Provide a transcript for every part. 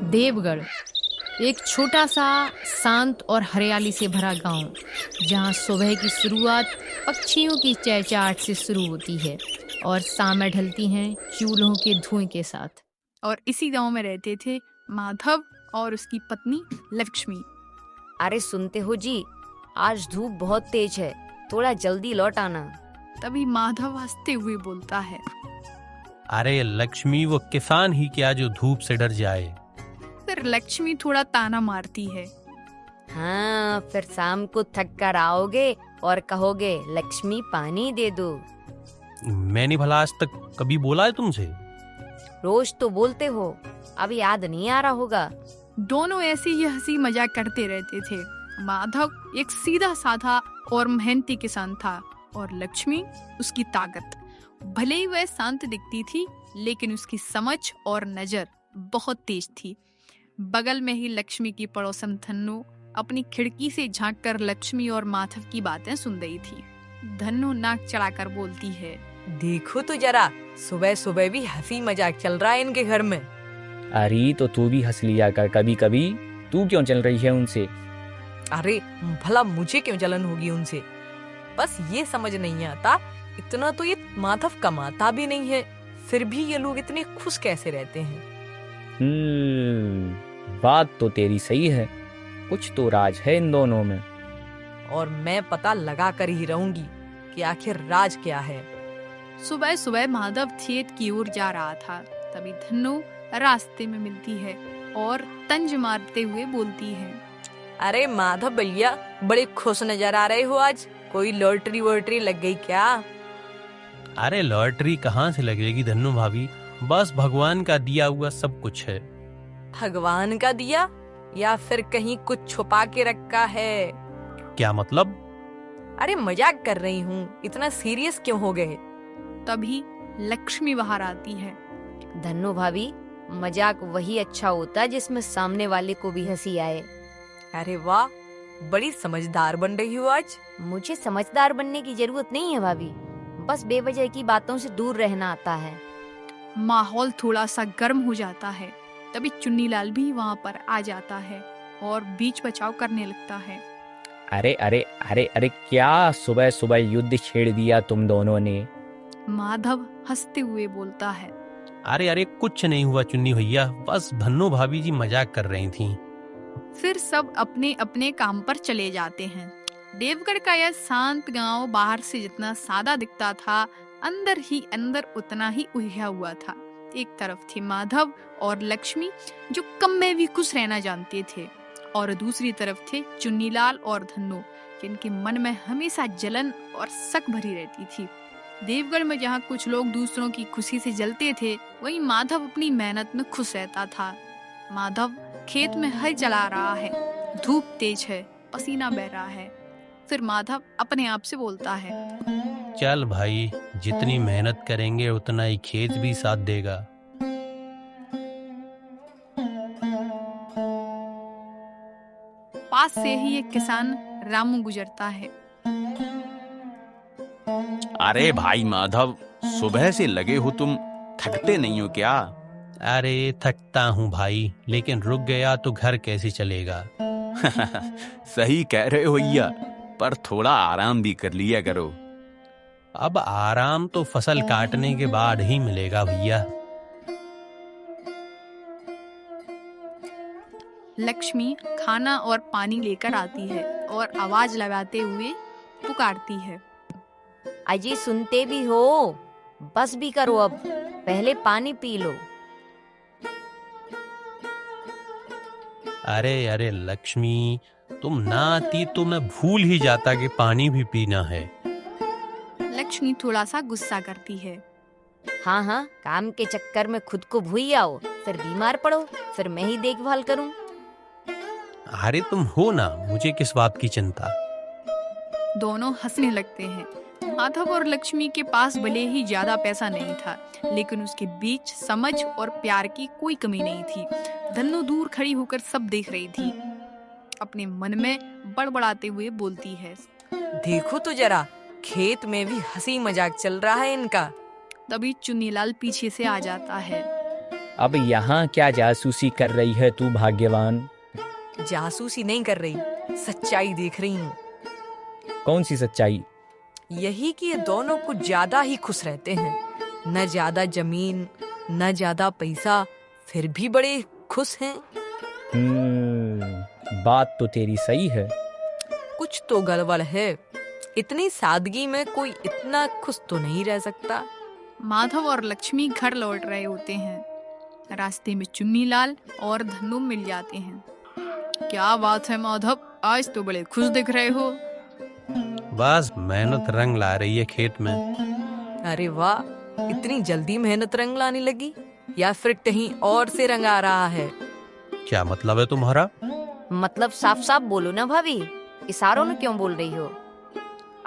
देवगढ़ एक छोटा सा शांत और हरियाली से भरा गांव, जहां सुबह की शुरुआत पक्षियों की चहचहाट से शुरू होती है और शामें ढलती हैं चूल्हों के धुएं के साथ। और इसी गांव में रहते थे माधव और उसकी पत्नी लक्ष्मी। अरे सुनते हो जी, आज धूप बहुत तेज है, थोड़ा जल्दी लौट आना। तभी माधव हंसते हुए बोलता है, अरे लक्ष्मी, वो किसान ही क्या जो धूप से डर जाए। फिर लक्ष्मी थोड़ा ताना मारती है। हाँ, फिर शाम को थक कर आओगे और कहोगे लक्ष्मी पानी दे दो। मैंने भला आज तक कभी बोला है तुमसे? रोज तो बोलते हो, अब याद नहीं आ रहा होगा। दोनों ऐसे ही हंसी मजाक करते रहते थे। माधव एक सीधा साधा और मेहनती किसान था और लक्ष्मी उसकी ताकत। भले ही वह शांत दिखती थी, लेकिन उसकी समझ और नजर बहुत तेज थी। बगल में ही लक्ष्मी की पड़ोसन धन्नो अपनी खिड़की से झांककर लक्ष्मी और माधव की बातें सुन रही थी। धन्नो नाक चढ़ाकर बोलती है, देखो तो जरा, सुबह सुबह भी हंसी मजाक चल रहा है इनके घर में। अरे तो तू भी हंस लिया कर कभी कभी, तू क्यों चल रही है उनसे? अरे भला मुझे क्यों जलन होगी उनसे? बस ये समझ नहीं आता, इतना तो ये माधव कमाता भी नहीं है, फिर भी ये लोग इतने खुश कैसे रहते हैं। बात तो तेरी सही है, कुछ तो राज है इन दोनों में। और मैं पता लगा कर ही रहूंगी कि आखिर राज क्या है। सुबह सुबह माधव खेत की ओर जा रहा था, तभी धन्नो रास्ते में मिलती है और तंज मारते हुए बोलती है, अरे माधव भैया, बड़े खुश नजर आ रहे हो आज, कोई लॉटरी वोटरी लग गई क्या? अरे लॉटरी कहाँ से लगेगी धन्नो भाभी, बस भगवान का दिया हुआ सब कुछ है। भगवान का दिया या फिर कहीं कुछ छुपा के रखा है? क्या मतलब? अरे मजाक कर रही हूँ, इतना सीरियस क्यों हो गए? तभी लक्ष्मी बाहर आती है। धन्नो भाभी, मजाक वही अच्छा होता है जिसमें सामने वाले को भी हंसी आए। अरे वाह, बड़ी समझदार बन रही हो आज। मुझे समझदार बनने की जरूरत नहीं है भाभी, बस बेवजह की बातों से दूर रहना आता है। माहौल थोड़ा सा गर्म हो जाता है। तभी चुन्नीलाल भी वहाँ पर आ जाता है और बीच बचाव करने लगता है। अरे अरे अरे अरे, क्या सुबह सुबह युद्ध छेड़ दिया तुम दोनों ने? माधव हंसते हुए बोलता है, अरे अरे, कुछ नहीं हुआ चुन्नी भैया, बस धन्नो भाभी जी मजाक कर रही थी। फिर सब अपने अपने काम पर चले जाते हैं। देवगढ़ का यह शांत गांव बाहर से जितना सादा दिखता था, अंदर ही अंदर उतना ही उलझा हुआ था। एक तरफ थे माधव और लक्ष्मी, जो कम में भी खुश रहना जानते थे, और दूसरी तरफ थे चुन्नीलाल और धन्नो, जिनके मन में हमेशा जलन और शक भरी रहती थी। देवगढ़ में जहाँ कुछ लोग दूसरों की खुशी से जलते थे, वहीं माधव अपनी मेहनत में खुश रहता था। माधव खेत में हल चला रहा है, धूप तेज है, पसीना बह रहा है। फिर माधव अपने आप से बोलता है, चल भाई, जितनी मेहनत करेंगे उतना ही खेत भी साथ देगा। पास से ही एक किसान रामू गुजरता है। अरे भाई माधव, सुबह से लगे हो तुम, थकते नहीं हो क्या? अरे थकता हूँ भाई, लेकिन रुक गया तो घर कैसे चलेगा। सही कह रहे हो भैया, पर थोड़ा आराम भी कर लिया करो। अब आराम तो फसल काटने के बाद ही मिलेगा भैया। लक्ष्मी खाना और पानी लेकर आती है और आवाज लगाते हुए पुकारती है, अजी सुनते भी हो, बस भी करो अब, पहले पानी पी लो। अरे अरे लक्ष्मी, तुम ना आती तो मैं भूल ही जाता कि पानी भी पीना है। लक्ष्मी थोड़ा सा गुस्सा करती है। हाँ हाँ, काम के चक्कर में खुद को भूल आओ, फिर बीमार पड़ो, फिर मैं ही देखभाल करूं। अरे तुम हो ना, मुझे किस बात की चिंता। दोनों हंसने लगते हैं। माधव और लक्ष्मी के पास भले ही ज्यादा पैसा नहीं था, लेकिन उसके बीच समझ और प्यार की कोई कमी नहीं थी। धन्नो दूर खड़ी होकर सब देख रही थी, अपने मन में बड़बड़ाते हुए बोलती है, देखो तो जरा, खेत में भी हंसी मजाक चल रहा है इनका। तभी चुन्नीलाल पीछे से आ जाता है। अब यहाँ क्या जासूसी कर रही है तू भाग्यवान? जासूसी नहीं कर रही, सच्चाई देख रही हूँ। कौन सी सच्चाई? यही कि ये दोनों कुछ ज्यादा ही खुश रहते हैं। न ज्यादा जमीन, न ज्यादा पैसा, फिर भी बड़े खुश हैं। बात तो तेरी सही है। कुछ तो गड़बड़ है। इतनी सादगी में कोई इतना खुश तो नहीं रह सकता। माधव और लक्ष्मी घर लौट रहे होते हैं। रास्ते में चुन्नीलाल और धन्नू मिल जाते हैं। क्या बात है माधव, आज तो बड़े खुश दिख रहे हो। बस मेहनत रंग ला रही है खेत में। अरे वाह, इतनी जल्दी मेहनत रंग लाने लगी, या फिर कहीं और से रंग आ रहा है? क्या मतलब है तुम्हारा? मतलब साफ साफ बोलो ना भाभी, इशारों में क्यों बोल रही हो?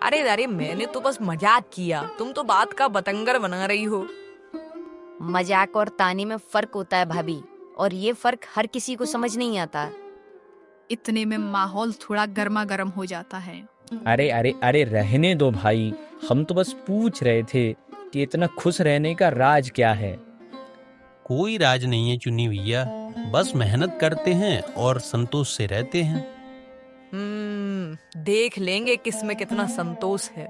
अरे अरे, मैंने तो बस मजाक किया, तुम तो बात का बतंगर बना रही हो। मजाक और ताने में फर्क होता है भाभी, और ये फर्क हर किसी को समझ नहीं आता। इतने में माहौल थोड़ा गर्मा गर्म हो जाता है। अरे अरे अरे, रहने दो भाई, हम तो बस पूछ रहे थे कि इतना खुश रहने का राज क्या है। कोई राज नहीं है चुन्नी भैया, बस मेहनत करते हैं और संतोष से रहते हैं। देख लेंगे किसमें कितना संतोष है।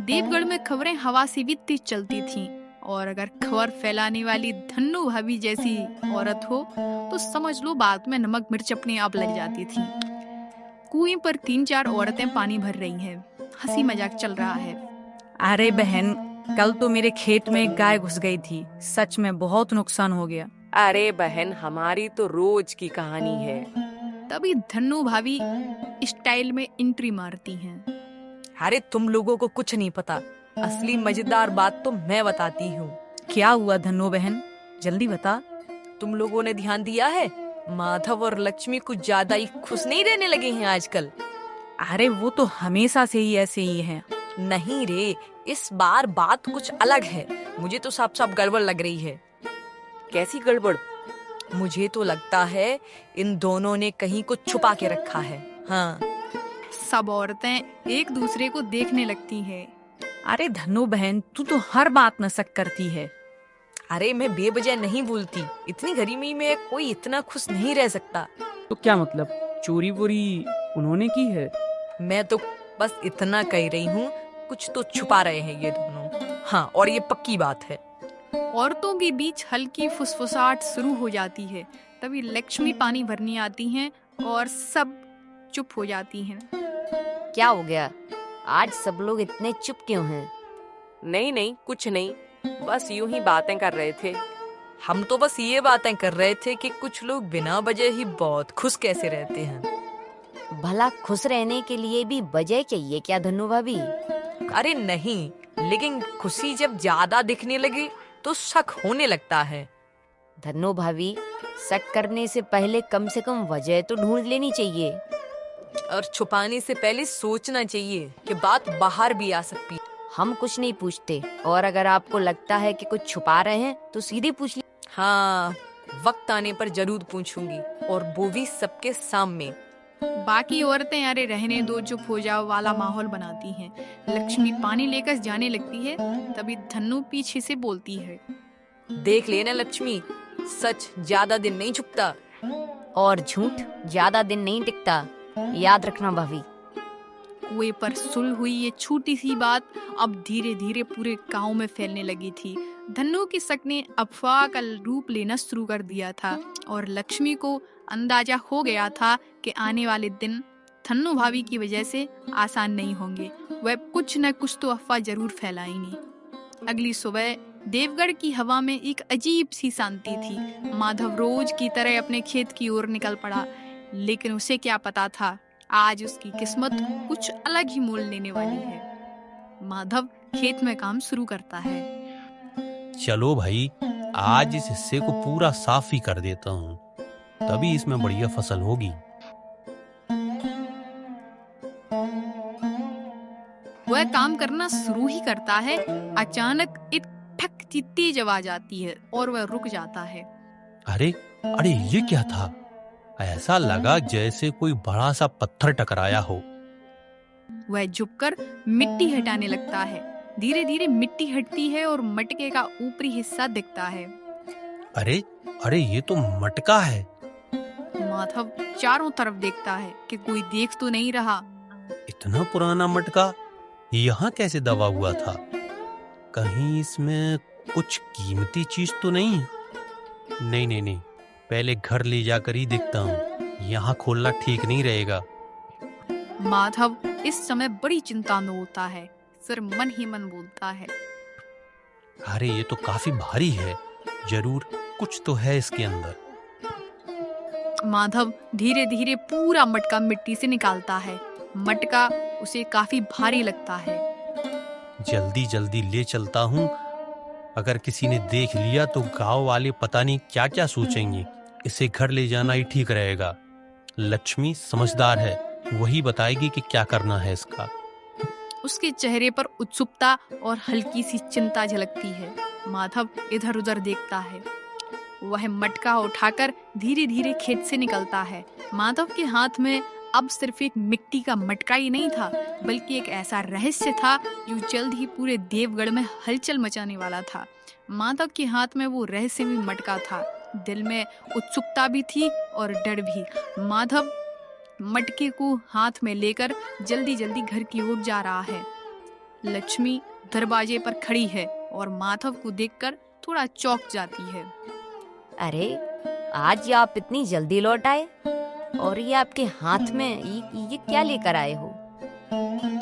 देवगढ़ में खबरें हवा से भी तेज चलती थीं, और अगर खबर फैलाने वाली धन्नू भाभी जैसी औरत हो तो समझ लो बात में नमक मिर्च अपने आप लग जाती थी। कुएं पर 3-4 औरतें पानी भर रही हैं। हंसी मजाक चल रहा है। अरे बहन, कल तो मेरे खेत में एक गाय घुस गई थी, सच में बहुत नुकसान हो गया। अरे बहन, हमारी तो रोज की कहानी है। तभी धन्नू भाभी स्टाइल में एंट्री मारती हैं। अरे तुम लोगों को कुछ नहीं पता, असली मजेदार बात तो मैं बताती हूँ। क्या हुआ धन्नो बहन, जल्दी बता। तुम लोगों ने ध्यान दिया है, माधव और लक्ष्मी कुछ ज्यादा ही खुश नहीं रहने लगे हैं आजकल। अरे वो तो हमेशा से ही ऐसे ही है। नहीं रे, इस बार बात कुछ अलग है। मुझे तो साफ साफ गड़बड़ लग रही है। कैसी गड़बड़? मुझे तो लगता है इन दोनों ने कहीं कुछ छुपा के रखा है। हाँ, सब औरतें एक दूसरे को देखने लगती हैं। अरे धन्नो बहन, तू तो हर बात में शक करती है। अरे मैं बेवजह नहीं बोलती, इतनी गर्मी में कोई इतना खुश नहीं रह सकता। तो क्या मतलब, चोरी वोरी उन्होंने की है? मैं तो बस इतना कह रही हूँ, कुछ तो छुपा रहे हैं ये दोनों। हाँ, और ये पक्की बात है। औरतों के बीच हल्की फुसफुसाहट शुरू हो जाती है। तभी लक्ष्मी पानी भरने आती हैं और सब चुप हो जाती हैं। क्या हो गया, आज सब लोग इतने चुप क्यों हैं? नहीं नहीं, कुछ नहीं, बस यूं ही बातें कर रहे थे। हम तो बस ये बातें कर रहे थे कि कुछ लोग बिना वजह ही बहुत खुश कैसे रहते हैं। भला खुश रहने के लिए भी वजह चाहिए क्या धन्नु भाभी? अरे नहीं, लेकिन खुशी जब ज्यादा दिखने लगे तो शक होने लगता है। धन्नु भाभी, शक करने से पहले कम से कम वजह तो ढूंढ लेनी चाहिए। और छुपाने से पहले सोचना चाहिए कि बात बाहर भी आ सकती है। हम कुछ नहीं पूछते, और अगर आपको लगता है कि कुछ छुपा रहे हैं तो सीधे पूछ लीजिए। हाँ, वक्त आने पर जरूर पूछूंगी, और वो भी सबके सामने। बाकी औरतें अरे रहने दो, चुप हो जाओ वाला माहौल बनाती हैं। लक्ष्मी पानी लेकर जाने लगती है। तभी धन्नु पीछे से बोलती है, देख लेना लक्ष्मी, सच ज्यादा दिन नहीं छुपता, और झूठ ज्यादा दिन नहीं टिकता, याद रखना भाभी। कुएं पर सुलह हुई ये छोटी सी बात अब धीरे धीरे पूरे गांव में फैलने लगी थी। धन्नु की शक ने अफवाह का रूप लेना शुरू कर दिया था, और लक्ष्मी को अंदाजा हो गया था कि आने वाले दिन धन्नु भाभी की वजह से आसान नहीं होंगे। वह कुछ न कुछ तो अफवाह जरूर फैलाएंगी। अगली सुबह देवगढ़ की हवा में एक अजीब सी शांति थी। माधव रोज की तरह अपने खेत की ओर निकल पड़ा, लेकिन उसे क्या पता था आज उसकी किस्मत कुछ अलग ही मोल लेने वाली है। माधव खेत में काम शुरू करता है। चलो भाई, आज इस हिस्से को पूरा साफ ही कर देता हूँ, तभी इसमें बढ़िया फसल होगी। वह काम करना शुरू ही करता है, अचानक एक ठक की तेज आवाज आती है और वह रुक जाता है। अरे अरे, ये क्या था? ऐसा लगा जैसे कोई बड़ा सा पत्थर टकराया हो। वह झुककर मिट्टी हटाने लगता है। धीरे धीरे मिट्टी हटती है और मटके का ऊपरी हिस्सा दिखता है। अरे अरे, ये तो मटका है। माधव चारों तरफ देखता है कि कोई देख तो नहीं रहा। इतना पुराना मटका यहाँ कैसे दबा हुआ था? कहीं इसमें कुछ कीमती चीज तो नहीं? नहीं नहीं नहीं, पहले घर ले जाकर ही देखता हूँ। यहाँ खोलना ठीक नहीं रहेगा। माधव इस समय बड़ी चिंता में होता है, फिर मन ही मन बोलता है, अरे ये तो काफी भारी है, जरूर कुछ तो है इसके अंदर। माधव धीरे धीरे पूरा मटका मिट्टी से निकालता है। मटका उसे काफी भारी लगता है। जल्दी जल्दी ले चलता हूँ, अगर किसी ने देख लिया तो गांव वाले पता नहीं क्या क्या सोचेंगे। इसे घर ले जाना ही ठीक रहेगा। लक्ष्मी समझदार है, वही बताएगी कि क्या करना है इसका। उसके चेहरे पर उत्सुकता और हल्की सी चिंता झलकती है। माधव इधर उधर देखता है। वह मटका उठाकर धीरे धीरे खेत से निकलता है। माधव के हाथ में अब सिर्फ एक मिट्टी का मटका ही नहीं था, बल्कि एक ऐसा रहस्य था जो जल्द ही पूरे देवगढ़ में हलचल मचाने वाला था। माधव के हाथ में वो रहस्यमय मटका था। दिल में उत्सुकता भी थी और डर भी। माधव मटके को हाथ में लेकर जल्दी जल्दी घर की ओर जा रहा है। लक्ष्मी दरवाजे पर खड़ी है और माधव को देखकर थोड़ा चौंक जाती है। अरे आज आप इतनी जल्दी लौट आए, और ये आपके हाथ में ये क्या लेकर आए हो?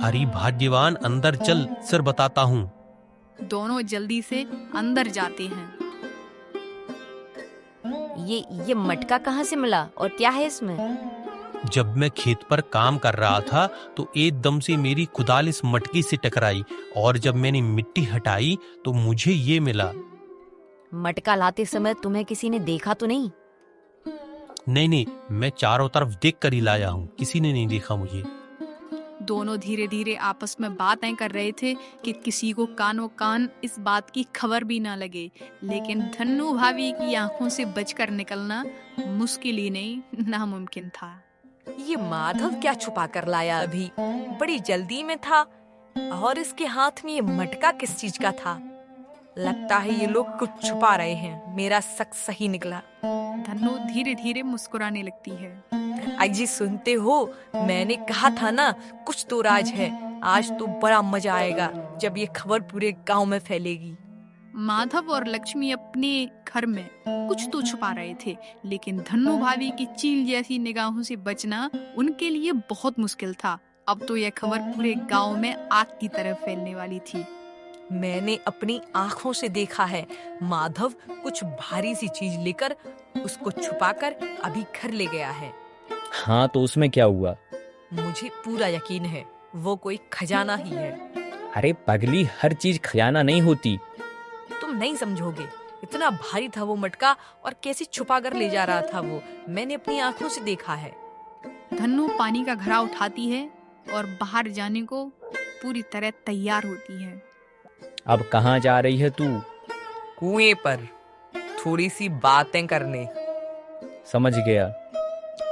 अरे भाग्यवान, अंदर चल, सिर बताता हूँ। दोनों जल्दी से अंदर जाते हैं। ये मटका कहाँ से मिला और क्या है इसमें? जब मैं खेत पर काम कर रहा था तो एकदम से मेरी कुदाल इस मटकी से टकराई, और जब मैंने मिट्टी हटाई तो मुझे ये मिला। मटका लाते समय तुम्हें किसी ने देखा तो नहीं? नहीं नहीं, मैं चारों तरफ देख कर ही लाया हूँ, किसी ने नहीं देखा मुझे। दोनों धीरे धीरे आपस में बातें कर रहे थे कि किसी को कानों कान इस बात की खबर भी ना लगे। लेकिन धन्नू भाभी की आंखों से बचकर निकलना मुश्किल ही नहीं, नामुमकिन था। ये माधव क्या छुपा कर लाया? अभी बड़ी जल्दी में था, और इसके हाथ में ये मटका किस चीज का था? लगता है ये लोग कुछ छुपा रहे हैं। मेरा शक सही निकला। धन्नू धीरे धीरे मुस्कुराने लगती है। अजी सुनते हो, मैंने कहा था ना, कुछ तो राज है। आज तो बड़ा मजा आएगा जब ये खबर पूरे गांव में फैलेगी। माधव और लक्ष्मी अपने घर में कुछ तो छुपा रहे थे, लेकिन धन्नू भाभी की चील जैसी निगाहों से बचना उनके लिए बहुत मुश्किल था। अब तो यह खबर पूरे गांव में आग की तरह फैलने वाली थी। मैंने अपनी आंखों से देखा है, माधव कुछ भारी सी चीज लेकर उसको छुपाकर अभी घर ले गया है। हाँ, तो उसमें क्या हुआ? मुझे पूरा यकीन है वो कोई खजाना ही है। अरे पगली, हर चीज खजाना नहीं होती। तुम नहीं समझोगे। इतना भारी था वो मटका, और कैसे छुपा कर ले जा रहा था वो, मैंने अपनी आंखों से देखा है। धन्नू पानी का घड़ा उठाती है और बाहर जाने को पूरी तरह तैयार होती है। अब कहाँ जा रही है तू? कुएं पर थोड़ी सी बातें करने। समझ गया,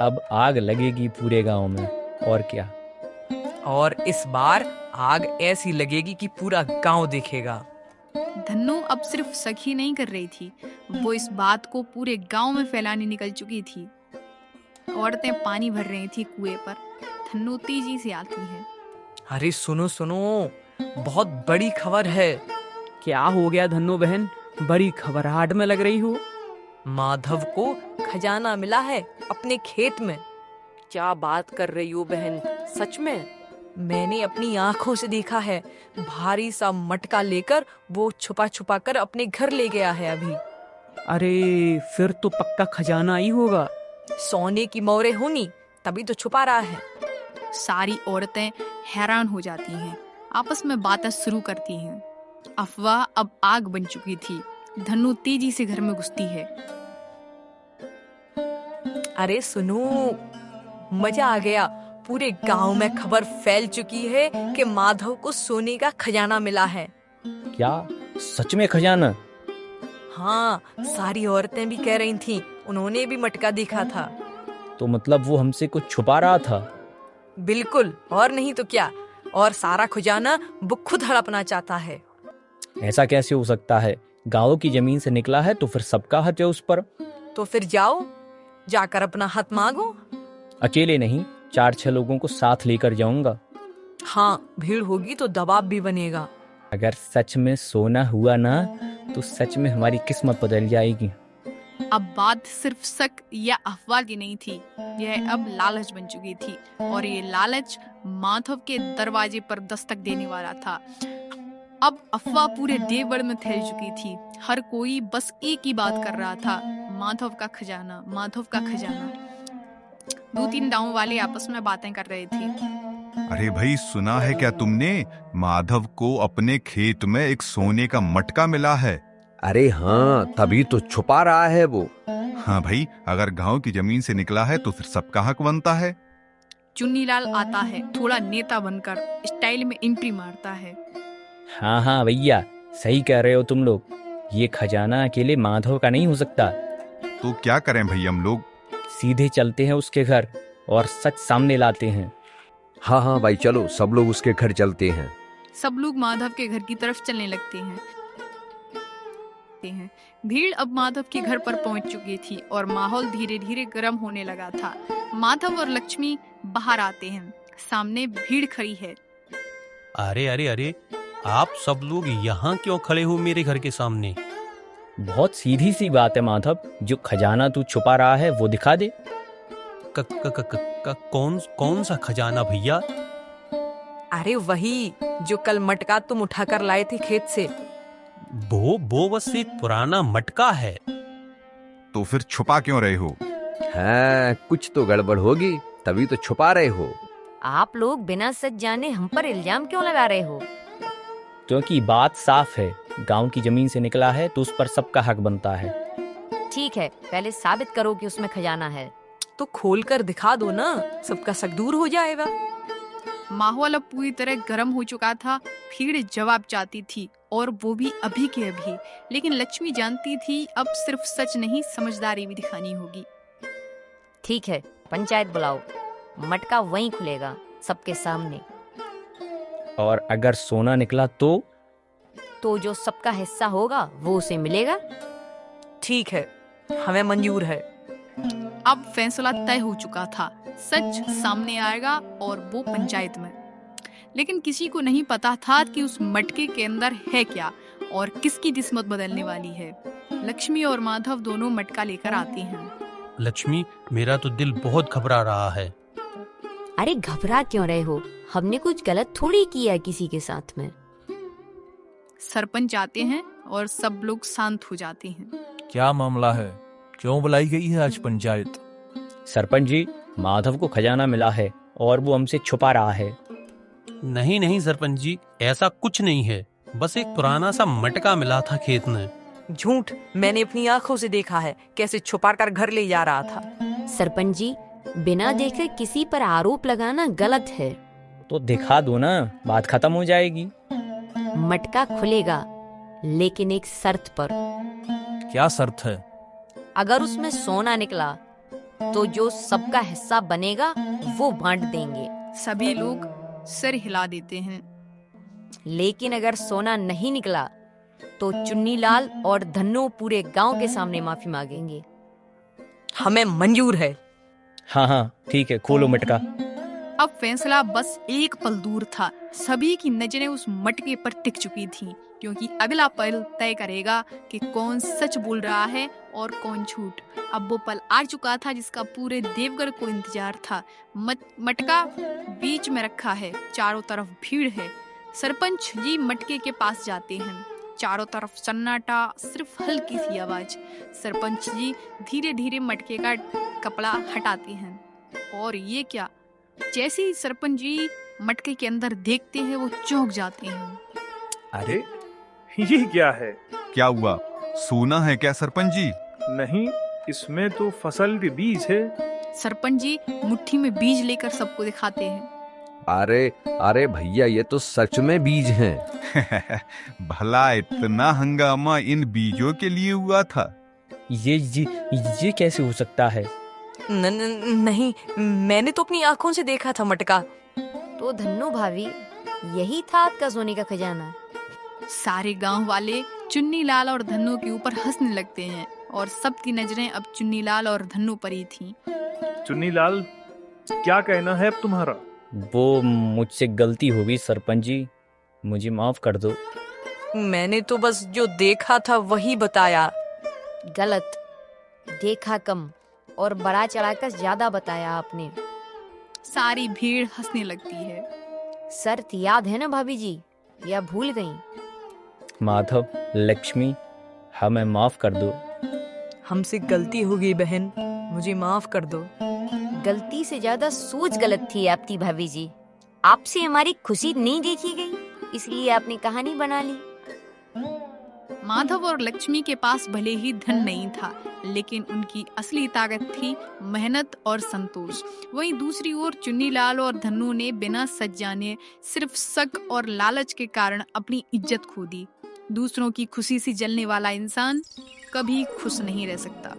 अब आग लगेगी पूरे गांव में, और क्या। और इस बार आग ऐसी लगेगी कि पूरा गांव देखेगा। धन्नू अब सिर्फ सखी नहीं कर रही थी, वो इस बात को पूरे गांव में फैलाने निकल चुकी थी। औरतें पानी भर रही थी कुएं पर। धन्नू तेजी से आती है। अरे सुनो सुनो, बहुत बड़ी खबर है। क्या हो गया धन्नो बहन, बड़ी घबराहट में लग रही हो? माधव को खजाना मिला है अपने खेत में। क्या बात कर रही हो बहन, सच में? मैंने अपनी आंखों से देखा है। भारी सा मटका लेकर वो छुपा छुपा कर अपने घर ले गया है अभी। अरे फिर तो पक्का खजाना ही होगा। सोने की मोहरे होनी, तभी तो छुपा रहा है। सारी औरतें हैरान हो जाती हैं, आपस में बातें शुरू करती हैं। अफवाह अब आग बन चुकी थी। धन्नू तेजी से घर में घुसती है। अरे सुनो, मजा आ गया। पूरे गांव में खबर फैल चुकी है कि माधव को सोने का खजाना मिला है। क्या सच में खजाना? हाँ, सारी औरतें भी कह रही थीं, उन्होंने भी मटका देखा था। तो मतलब वो हमसे कुछ छुपा रहा था? बिल्कुल, और नहीं तो क्या। और सारा खजाना वो खुद हड़पना चाहता है। ऐसा कैसे हो सकता है? गांव की जमीन से निकला है तो फिर सबका हक है उस पर। तो फिर जाओ, जाकर अपना हक मांगो। अकेले नहीं, 4-6 लोगों को साथ लेकर जाऊंगा। हाँ, भीड़ होगी तो दबाव भी बनेगा। अगर सच में सोना हुआ ना तो सच में हमारी किस्मत बदल जाएगी। अब बात सिर्फ शक या अफवाह की नहीं थी, यह अब लालच बन चुकी थी और ये लालच माधव के दरवाजे पर दस्तक देने वाला था। अब अफवाह पूरे देवगढ़ में फैल चुकी थी। हर कोई बस एक ही बात कर रहा था, माधव का खजाना, माधव का खजाना। 2-3 गांव वाले आपस में बातें कर रहे थे। अरे भाई, सुना है क्या तुमने? माधव को अपने खेत में एक सोने का मटका मिला है। अरे हाँ, तभी तो छुपा रहा है वो। हाँ भाई, अगर गांव की जमीन से निकला है तो फिर सबका हक बनता है। चुन्नीलाल आता है, थोड़ा नेता बनकर स्टाइल में एंट्री मारता है। हाँ हाँ भैया, सही कह रहे हो तुम लोग। ये खजाना अकेले माधव का नहीं हो सकता। तो क्या करें भाई हम लोग? सीधे चलते हैं उसके घर और सच सामने लाते हैं। हाँ हाँ भाई, चलो सब लोग उसके घर चलते हैं। सब लोग माधव के घर की तरफ चलने लगते हैं। भीड़ अब माधव के घर पर पहुंच चुकी थी और माहौल धीरे धीरे गर्म होने लगा था। माधव और लक्ष्मी बाहर आते हैं, सामने भीड़ खड़ी है। अरे अरे अरे, आप सब लोग यहाँ क्यों खड़े हो मेरे घर के सामने? बहुत सीधी सी बात है माधव, जो खजाना तू छुपा रहा है वो दिखा दे। कौन सा खजाना भैया? अरे वही जो कल मटका तुम उठाकर लाए थे खेत से। वो बस एक पुराना मटका है। तो फिर छुपा क्यों रहे हो? हाँ, कुछ तो गड़बड़ होगी, तभी तो छुपा रहे हो। आप लोग बिना सच जाने हम पर इल्जाम क्यों लगा रहे हो? क्योंकि बात साफ है, गांव की जमीन से निकला है तो उस पर सबका हक बनता है। ठीक है, पहले साबित करो कि उसमें खजाना है। तो खोल कर दिखा दो ना, सबका शक दूर हो जाएगा। माहौल अब पूरी तरह गर्म हो चुका था। भीड़ जवाब चाहती थी और वो भी अभी के अभी, लेकिन लक्ष्मी जानती थी अब सिर्फ सच नहीं, समझदारी भी दिखानी होगी। ठीक है, पंचायत बुलाओ, मटका वहीं खुलेगा सबके सामने। और अगर सोना निकला तो जो सबका हिस्सा होगा वो उसे मिलेगा। ठीक है, हमें मंजूर है। अब फैसला तय हो चुका था, सच सामने आएगा और वो पंचायत में। लेकिन किसी को नहीं पता था कि उस मटके के अंदर है क्या और किसकी किस्मत बदलने वाली है। लक्ष्मी और माधव दोनों मटका लेकर आते हैं। लक्ष्मी, मेरा तो दिल बहुत घबरा रहा है। अरे घबरा क्यों रहे हो? हमने कुछ गलत थोड़ी किया है किसी के साथ में। सरपंच आते हैं और सब लोग शांत हो जाते हैं। क्या मामला है? क्यों बुलाई गई है आज पंचायत? सरपंच जी, माधव को खजाना मिला है और वो हमसे छुपा रहा है। नहीं नहीं सरपंच जी, ऐसा कुछ नहीं है, बस एक पुराना सा मटका मिला था खेत में। झूठ, मैंने अपनी आंखों से देखा है कैसे छुपा कर घर ले जा रहा था। सरपंच जी, बिना देखे किसी पर आरोप लगाना गलत है। तो दिखा दो ना, बात खत्म हो जाएगी। मटका खुलेगा, लेकिन एक शर्त पर। क्या शर्त है? अगर उसमें सोना निकला तो जो सबका हिस्सा बनेगा वो बांट देंगे। सभी लोग सिर हिला देते हैं। लेकिन अगर सोना नहीं निकला तो चुन्नीलाल और धन्नो पूरे गांव के सामने माफी मांगेंगे। हमें मंजूर है। हाँ हाँ ठीक है, खोलो मटका। अब फैसला बस एक पल दूर था। सभी की नजरें उस मटके पर टिक चुकी थीं, क्योंकि अगला पल तय करेगा कि कौन सच बोल रहा है और कौन झूठ। अब वो पल आ चुका था जिसका पूरे देवगढ़ को इंतजार था। मटका बीच में रखा है, चारों तरफ भीड़ है। सरपंच जी मटके के पास जाते हैं। चारों तरफ सन्नाटा, सिर्फ हल्की सी आवाज। सरपंच जी धीरे धीरे मटके का कपड़ा हटाते हैं। और ये क्या? जैसे ही सरपंच जी मटके के अंदर देखते हैं वो चौंक जाते हैं। अरे ये क्या है? क्या हुआ? सोना है क्या सरपंच जी? नहीं, इसमें तो फसल के बीज है। सरपंच जी मुट्ठी में बीज लेकर सबको दिखाते हैं। अरे अरे भैया, ये तो सच में बीज हैं। भला इतना हंगामा इन बीजों के लिए हुआ था? ये कैसे हो सकता है? नहीं, मैंने तो अपनी आंखों से देखा था मटका। तो धन्नो भाभी, यही था आपका सोने का खजाना? सारे गांव वाले चुन्नीलाल और धन्नू के ऊपर हंसने लगते हैं और सबकी नजरें अब चुन्नीलाल और धन्नू पर ही थीं। चुन्नीलाल, क्या कहना है अब तुम्हारा? वो मुझसे गलती हो गई सरपंच जी, मुझे माफ कर दो। मैंने तो बस जो देखा था वही बताया। गलत, देखा कम और बड़ा चढ़ाकर ज्यादा बताया आपने। सारी भीड़ हंसने लगती है। शर्त याद है ना भाभी जी, या भूल गई? माधव, लक्ष्मी, हमें माफ कर दो। हमसे गलती हो गई बहन, मुझे माफ कर दो। गलती से ज्यादा सोच गलत थी आपकी भाभी जी। आपसे हमारी खुशी नहीं देखी गई, इसलिए आपने कहानी बना ली। माधव और लक्ष्मी के पास भले ही धन नहीं था, लेकिन उनकी असली ताकत थी मेहनत और संतोष। वहीं दूसरी ओर चुन्नीलाल और धन्नू ने बिना सच जाने सिर्फ शक और लालच के कारण अपनी इज्जत खो दी। दूसरों की खुशी से जलने वाला इंसान कभी खुश नहीं रह सकता।